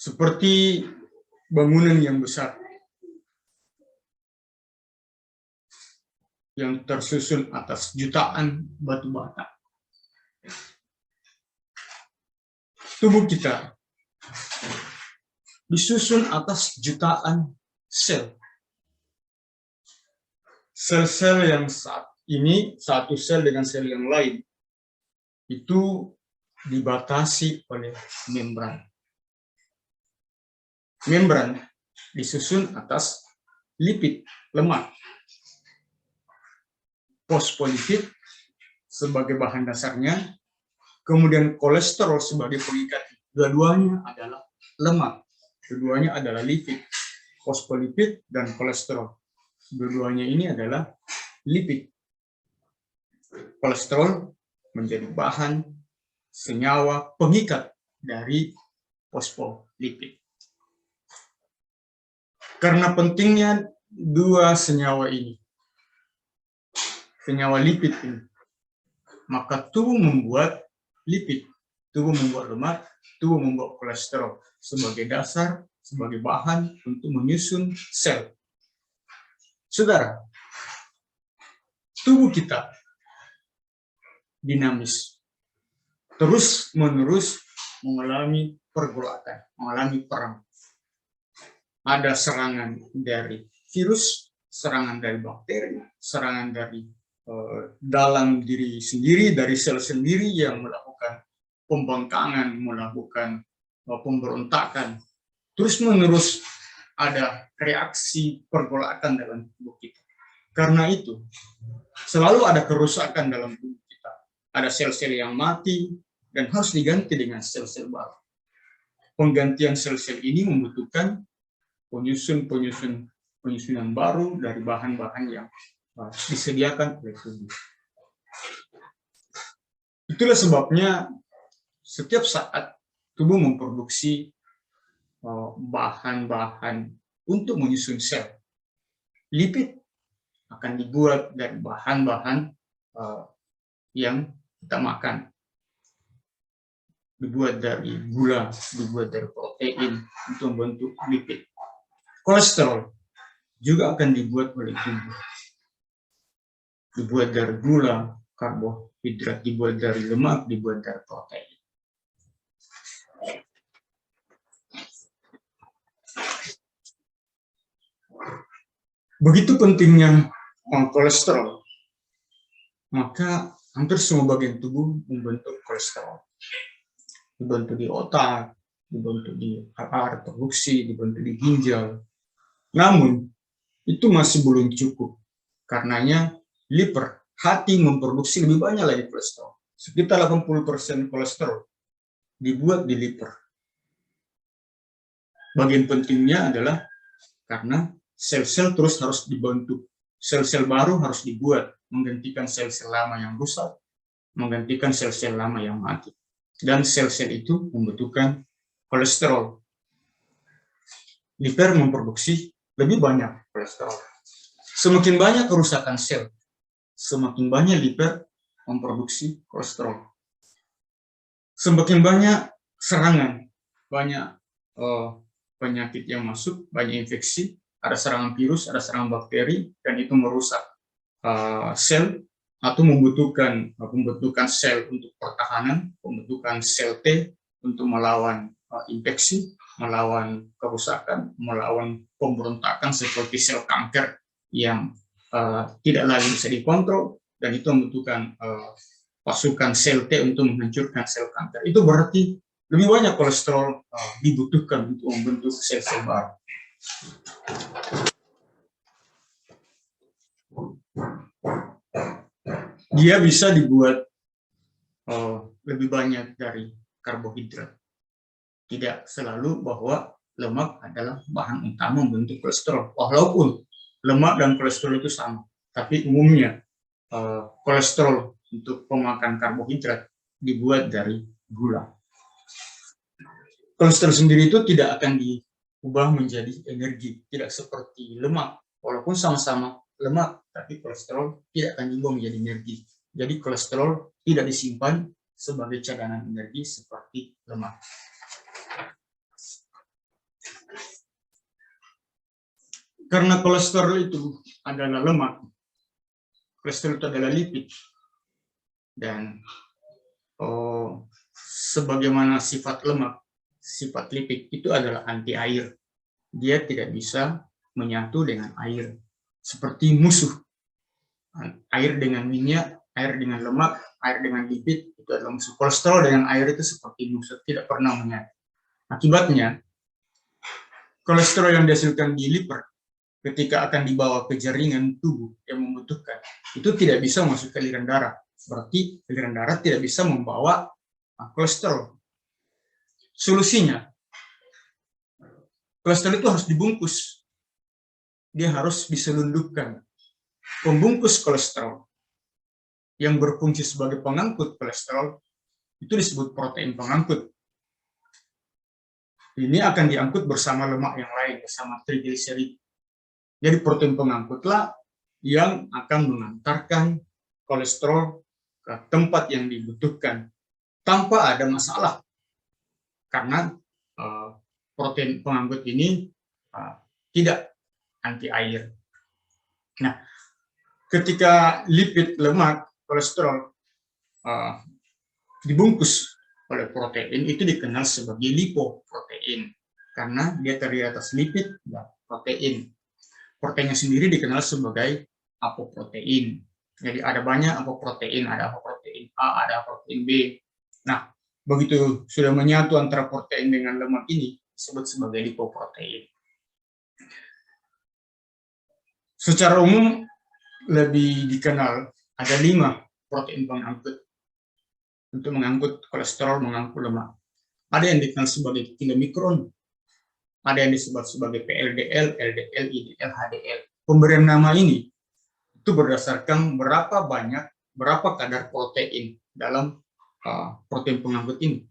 seperti bangunan yang besar yang tersusun atas jutaan batu bata. Tubuh kita disusun atas jutaan sel. Sel-sel yang saat ini, satu sel dengan sel yang lain, itu dibatasi oleh membran. Membran disusun atas lipid, lemak. Fosfolipid sebagai bahan dasarnya, kemudian kolesterol sebagai pengikat. Dua-duanya adalah lemak, keduanya adalah lipid, fosfolipid dan kolesterol. Dua-duanya ini adalah lipid. Kolesterol menjadi bahan senyawa pengikat dari fosfolipid. Karena pentingnya dua senyawa ini, senyawa lipid ini, maka tubuh membuat lipid, tubuh membuat lemak, tubuh membuat kolesterol sebagai dasar, sebagai bahan untuk menyusun sel. Saudara, tubuh kita dinamis, terus-menerus mengalami pergolakan, mengalami perang. Ada serangan dari virus, serangan dari bakteri, serangan dari dalam diri sendiri, dari sel sendiri yang melakukan pembangkangan, melakukan pemberontakan. Terus-menerus ada reaksi pergolakan dalam tubuh kita. Karena itu, selalu ada kerusakan dalam tubuh kita. Ada sel-sel yang mati dan harus diganti dengan sel-sel baru. Penggantian sel-sel ini membutuhkan penyusunan baru dari bahan-bahan yang disediakan oleh tubuh. Itulah sebabnya setiap saat tubuh memproduksi bahan-bahan untuk menyusun sel. Lipid akan dibuat dari bahan-bahan yang kita makan. Dibuat dari gula, dibuat dari protein untuk membentuk lipid. Kolesterol juga akan dibuat oleh tubuh. Dibuat dari gula, karbohidrat, dibuat dari lemak, dibuat dari protein. Begitu pentingnya kolesterol, maka hampir semua bagian tubuh membentuk kolesterol. Dibentuk di otak, dibentuk di area reproduksi, dibentuk di ginjal. Namun, itu masih belum cukup. Karenanya, liver, hati memproduksi lebih banyak lagi kolesterol. Sekitar 80% kolesterol dibuat di liver. Bagian pentingnya adalah karena sel-sel terus harus dibentuk. Sel-sel baru harus dibuat, menggantikan sel-sel lama yang rusak, menggantikan sel-sel lama yang mati. Dan sel-sel itu membutuhkan kolesterol. Liver memproduksi lebih banyak kolesterol. Semakin banyak kerusakan sel, semakin banyak liver memproduksi kolesterol. Semakin banyak serangan, banyak penyakit yang masuk, banyak infeksi, ada serangan virus, ada serangan bakteri, dan itu merusak sel atau membutuhkan pembentukan sel untuk pertahanan, pembentukan sel T untuk melawan infeksi, melawan kerusakan, melawan pemberontakan seperti sel kanker yang tidak lagi bisa dikontrol, dan itu membutuhkan pasukan sel T untuk menghancurkan sel kanker. Itu berarti lebih banyak kolesterol dibutuhkan untuk membentuk sel-sel baru. Dia bisa dibuat lebih banyak dari karbohidrat. Tidak selalu bahwa lemak adalah bahan utama membentuk kolesterol. Walaupun lemak dan kolesterol itu sama, tapi umumnya kolesterol untuk pemakan karbohidrat dibuat dari gula. Kolesterol sendiri itu tidak akan diubah menjadi energi, tidak seperti lemak. Walaupun sama-sama lemak, tapi kolesterol tidak akan diubah menjadi energi. Jadi kolesterol tidak disimpan sebagai cadangan energi seperti lemak. Karena kolesterol itu adalah lemak, kolesterol itu adalah lipid, dan sebagaimana sifat lemak, sifat lipid itu adalah anti air. Dia tidak bisa menyatu dengan air, seperti musuh. Air dengan minyak, air dengan lemak, air dengan lipid itu adalah musuh. Kolesterol dengan air itu seperti musuh, tidak pernah menyatu. Akibatnya, kolesterol yang dihasilkan di liver ketika akan dibawa ke jaringan tubuh yang membutuhkan, itu tidak bisa masuk ke aliran darah. Berarti aliran darah tidak bisa membawa kolesterol. Solusinya, kolesterol itu harus dibungkus. Dia harus diselundupkan. Pembungkus kolesterol yang berfungsi sebagai pengangkut kolesterol itu disebut protein pengangkut. Ini akan diangkut bersama lemak yang lain, bersama trigliserid. Jadi protein pengangkutlah yang akan mengantarkan kolesterol ke tempat yang dibutuhkan tanpa ada masalah. Karena protein pengangkut ini tidak anti air. Nah, ketika lipid, lemak, kolesterol dibungkus oleh protein, itu dikenal sebagai lipoprotein karena dia terdiri atas lipid dan protein. Proteinnya sendiri dikenal sebagai apoprotein. Jadi ada banyak apoprotein, ada apoprotein A, ada apoprotein B. Nah, begitu sudah menyatu antara protein dengan lemak ini, disebut sebagai lipoprotein. Secara umum lebih dikenal ada 5 protein pengangkut untuk mengangkut kolesterol, mengangkut lemak. Ada yang dikenal sebagai kilomikron, ada yang disebut sebagai PLDL, LDL, IDL, HDL. Pemberian nama ini itu berdasarkan berapa kadar protein dalam protein pengangkut ini.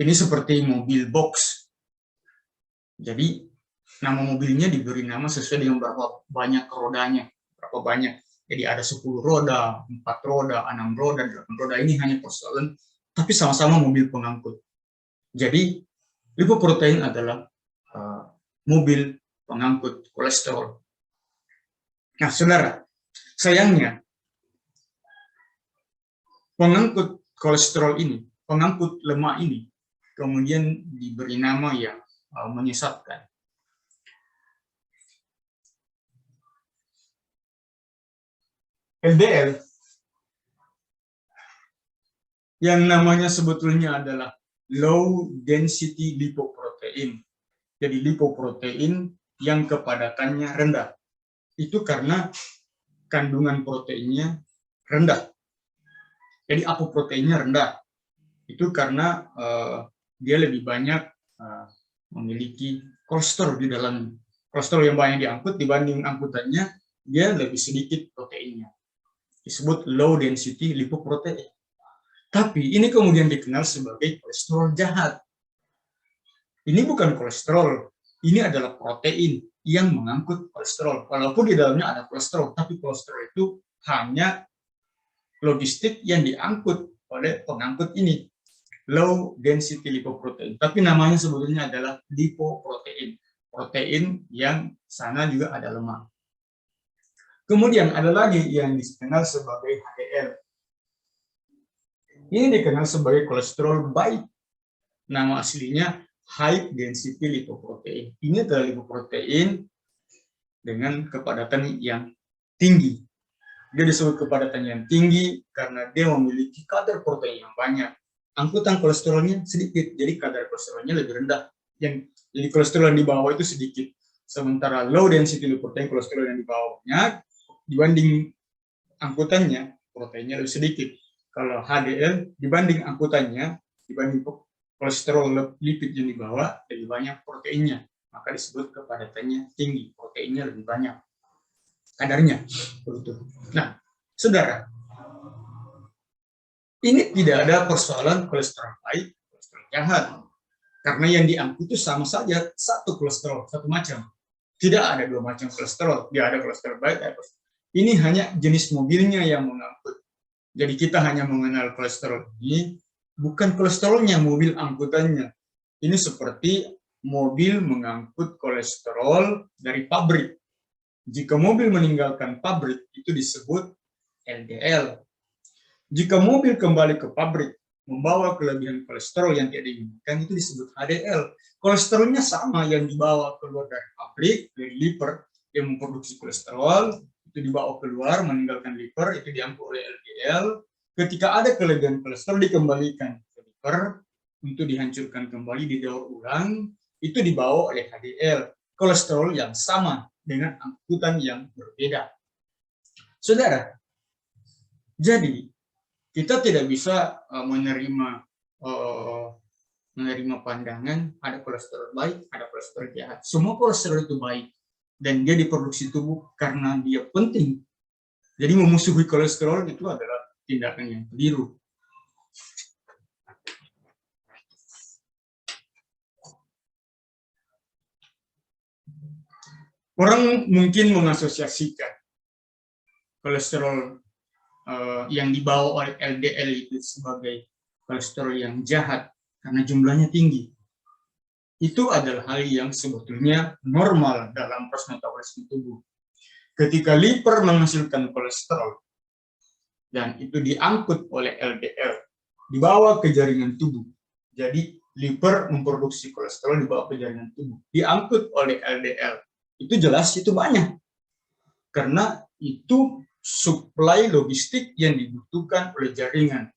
Ini seperti mobil box. Jadi nama mobilnya diberi nama sesuai dengan berapa banyak rodanya, berapa banyak. Jadi ada 10 roda, 4 roda, 6 roda, 8 roda. Ini hanya persoalan, tapi sama-sama mobil pengangkut. Jadi lipoprotein adalah mobil pengangkut kolesterol. Nah, saudara, sayangnya pengangkut kolesterol ini, pengangkut lemak ini, kemudian diberi nama yang menyesatkan. LDL yang namanya sebetulnya adalah low density lipoprotein. Jadi lipoprotein yang kepadatannya rendah. Itu karena kandungan proteinnya rendah. Jadi apoproteinnya rendah. Itu karena dia lebih banyak memiliki kolesterol di dalam. Kolesterol yang banyak diangkut dibanding angkutannya, dia lebih sedikit proteinnya. Disebut low density lipoprotein. Tapi ini kemudian dikenal sebagai kolesterol jahat. Ini bukan kolesterol, ini adalah protein yang mengangkut kolesterol. Walaupun di dalamnya ada kolesterol, tapi kolesterol itu hanya logistik yang diangkut oleh pengangkut ini. Low density lipoprotein. Tapi namanya sebetulnya adalah lipoprotein. Protein yang sana juga ada lemak. Kemudian ada lagi yang dikenal sebagai HDL. Ini dikenal sebagai kolesterol baik. Nama aslinya high density lipoprotein. Ini adalah lipoprotein dengan kepadatan yang tinggi. Dia disebut kepadatan yang tinggi karena dia memiliki kadar protein yang banyak. Angkutan kolesterolnya sedikit, jadi kadar kolesterolnya lebih rendah. Jadi kolesterol yang di bawah itu sedikit. Sementara low density lipoprotein, kolesterol yang di bawah banyak, dibanding angkutannya, proteinnya lebih sedikit. Kalau HDL, dibanding angkutannya, dibanding kolesterol lipid yang dibawa, lebih banyak proteinnya. Maka disebut kepadatannya tinggi, proteinnya lebih banyak kadarnya. Nah, saudara, ini tidak ada persoalan kolesterol baik, kolesterol jahat. Karena yang diangkut itu sama saja, satu kolesterol, satu macam. Tidak ada 2 macam kolesterol, tidak ada kolesterol baik, ada kolesterol. Ini hanya jenis mobilnya yang mengangkut. Jadi kita hanya mengenal kolesterol ini, bukan kolesterolnya, mobil angkutannya. Ini seperti mobil mengangkut kolesterol dari pabrik. Jika mobil meninggalkan pabrik, itu disebut LDL. Jika mobil kembali ke pabrik, membawa kelebihan kolesterol yang tidak diinginkan, itu disebut HDL. Kolesterolnya sama yang dibawa keluar dari pabrik, dari liver yang memproduksi kolesterol, itu dibawa keluar, meninggalkan liver, itu diangkut oleh LDL. Ketika ada kelebihan kolesterol, dikembalikan ke liver, untuk dihancurkan kembali, didaur ulang, itu dibawa oleh HDL. Kolesterol yang sama dengan angkutan yang berbeda. Saudara, jadi kita tidak bisa menerima pandangan ada kolesterol baik, ada kolesterol jahat. Semua kolesterol itu baik dan dia diproduksi tubuh karena dia penting. Jadi memusuhi kolesterol itu adalah tindakan yang keliru. Orang mungkin mengasosiasikan kolesterol yang dibawa oleh LDL itu sebagai kolesterol yang jahat karena jumlahnya tinggi. Itu adalah hal yang sebetulnya normal dalam proses metabolisme tubuh. Ketika liver menghasilkan kolesterol dan itu diangkut oleh LDL, dibawa ke jaringan tubuh. Jadi liver memproduksi kolesterol dibawa ke jaringan tubuh, diangkut oleh LDL. Itu jelas itu banyak. Karena itu suplai logistik yang dibutuhkan oleh jaringan.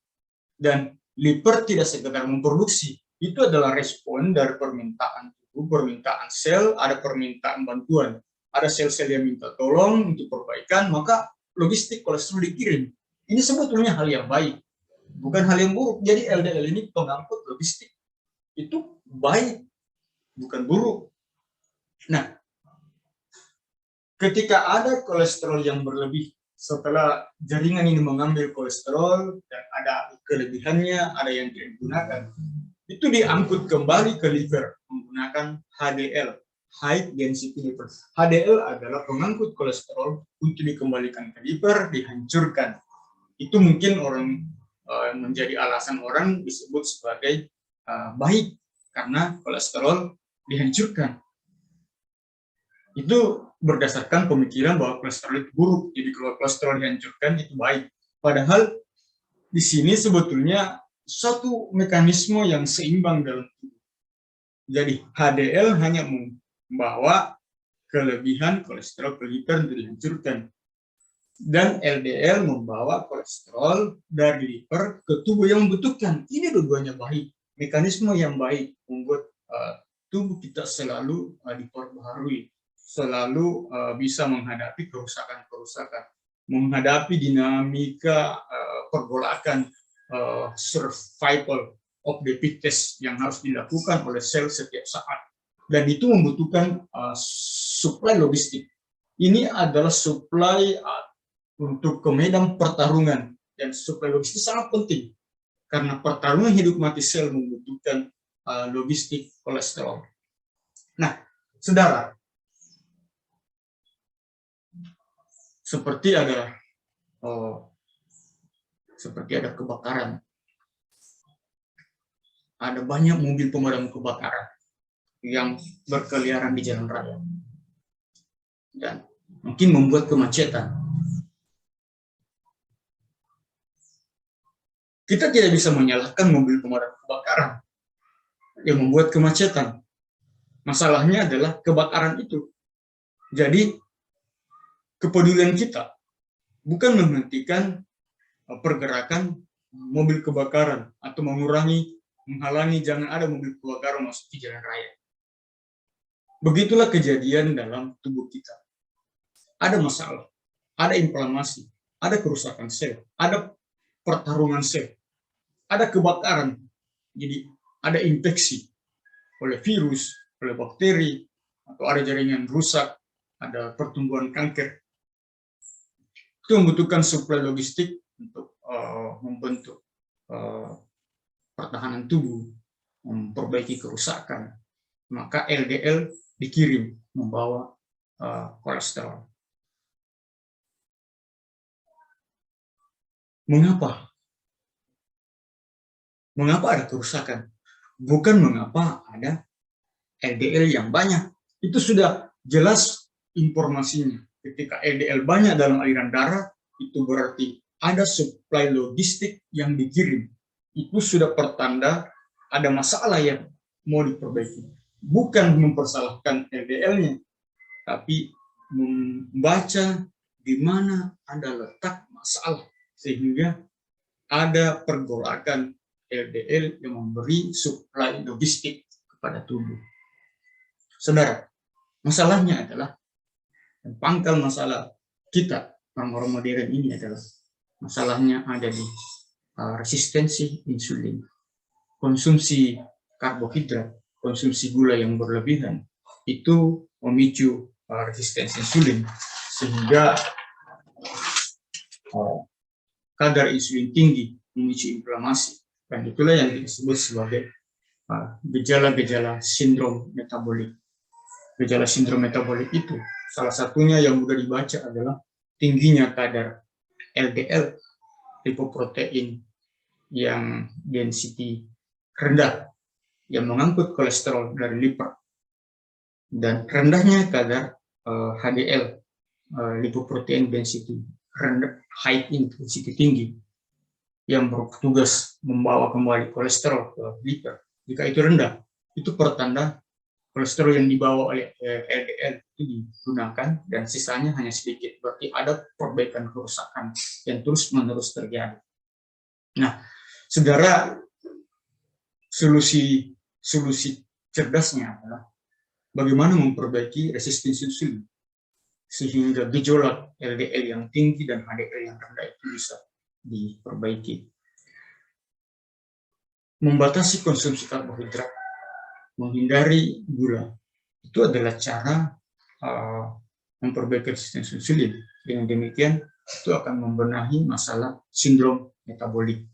Dan liver tidak sekedar memproduksi, itu adalah respon dari permintaan tubuh, permintaan sel, ada permintaan bantuan. Ada sel-sel yang minta tolong untuk perbaikan, maka logistik kolesterol dikirim. Ini sebetulnya hal yang baik, bukan hal yang buruk. Jadi LDL ini pengangkut logistik. Itu baik, bukan buruk. Nah, ketika ada kolesterol yang berlebih, setelah jaringan ini mengambil kolesterol dan ada kelebihannya, ada yang tidak digunakan, itu diangkut kembali ke liver menggunakan HDL, high density liver. HDL adalah pengangkut kolesterol untuk dikembalikan ke liver, dihancurkan. Itu mungkin orang menjadi alasan orang disebut sebagai baik karena kolesterol dihancurkan. Itu berdasarkan pemikiran bahwa kolesterol itu buruk, jadi kalau kolesterol dihancurkan itu baik. Padahal di sini sebetulnya suatu mekanisme yang seimbang dalam tubuh. Jadi HDL hanya membawa kelebihan kolesterol ke liver untuk dihancurkan, dan LDL membawa kolesterol dari liver ke tubuh yang membutuhkan. Ini dua-duanya baik, mekanisme yang baik membuat tubuh kita selalu diperbaharui, selalu bisa menghadapi kerusakan-kerusakan, menghadapi dinamika pergolakan survival of the fittest yang harus dilakukan oleh sel setiap saat. Dan itu membutuhkan suplai logistik. Ini adalah suplai untuk ke medan pertarungan, dan suplai logistik sangat penting karena pertarungan hidup mati sel membutuhkan logistik kolesterol. Nah, saudara, seperti ada kebakaran, ada banyak mobil pemadam kebakaran yang berkeliaran di jalan raya dan mungkin membuat kemacetan. Kita tidak bisa menyalahkan mobil pemadam kebakaran yang membuat kemacetan. Masalahnya adalah kebakaran itu. Jadi kepedulian kita bukan menghentikan pergerakan mobil kebakaran atau menghalangi jangan ada mobil kebakaran masuk di jalan raya. Begitulah kejadian dalam tubuh kita. Ada masalah, ada inflamasi, ada kerusakan sel, ada pertarungan sel, ada kebakaran, jadi ada infeksi oleh virus, oleh bakteri, atau ada jaringan rusak, ada pertumbuhan kanker. Itu membutuhkan suplai logistik untuk membentuk pertahanan tubuh, memperbaiki kerusakan. Maka LDL dikirim membawa kolesterol. Mengapa? Mengapa ada kerusakan? Bukan mengapa ada LDL yang banyak. Itu sudah jelas informasinya. Ketika LDL banyak dalam aliran darah, itu berarti ada suplai logistik yang dikirim. Itu sudah pertanda ada masalah yang mau diperbaiki. Bukan mempersalahkan LDL-nya, tapi membaca di mana ada letak masalah, sehingga ada pergolakan LDL yang memberi suplai logistik kepada tubuh. Saudara, masalahnya adalah, pangkal masalah kita orang-orang modern ini adalah, masalahnya ada di resistensi insulin. Konsumsi karbohidrat, konsumsi gula yang berlebihan, itu memicu resistensi insulin, sehingga kadar insulin tinggi memicu inflamasi, dan itulah yang disebut sebagai gejala-gejala sindrom metabolik. Gejala sindrom metabolik itu salah satunya yang mudah dibaca adalah tingginya kadar LDL, lipoprotein yang density rendah, yang mengangkut kolesterol dari liver, dan rendahnya kadar HDL, lipoprotein density rendah, high intensity tinggi, yang bertugas membawa kembali kolesterol ke liver. Jika itu rendah, itu pertanda kolesterol yang dibawa oleh LDL itu digunakan dan sisanya hanya sedikit. Berarti ada perbaikan kerusakan yang terus-menerus terjadi. Nah, saudara, solusi cerdasnya adalah bagaimana memperbaiki resistensi insulin sehingga gejolak LDL yang tinggi dan HDL yang rendah itu bisa diperbaiki. Membatasi konsumsi karbohidrat, menghindari gula, itu adalah cara memperbaiki resistensi insulin. Dengan demikian, itu akan membenahi masalah sindrom metabolik.